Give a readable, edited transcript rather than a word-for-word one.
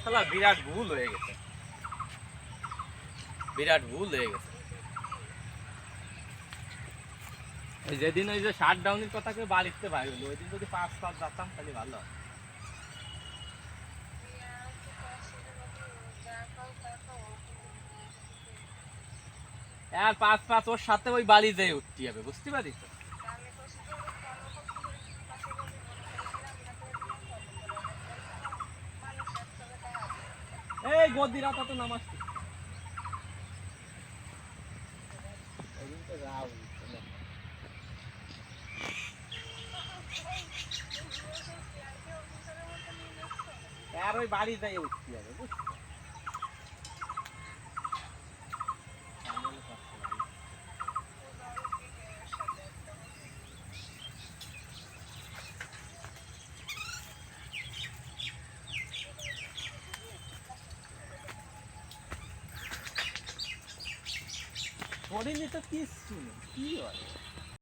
শালা বিরাট ভুল হয়ে গেছে, বিরাট ভুল হয়ে গেছে। যেদিন ওই যে শাট ডাউনের কথা কেউ বাড়িতে বাইরে হলো, ওই দিন যদি 5-5 যেতাম তাহলে ভালো হয়। আর 5-5 ওর সাথে ওই বাড়ি যেয়ে উঠতে হবে, বুঝতে পারিস তো? এই গদিরা তো নামাজ আর ওই বাড়ি যাই উঠতে হবে, বুঝছো? পড়িনি তো কিচ্ছু নেই, কি হয়?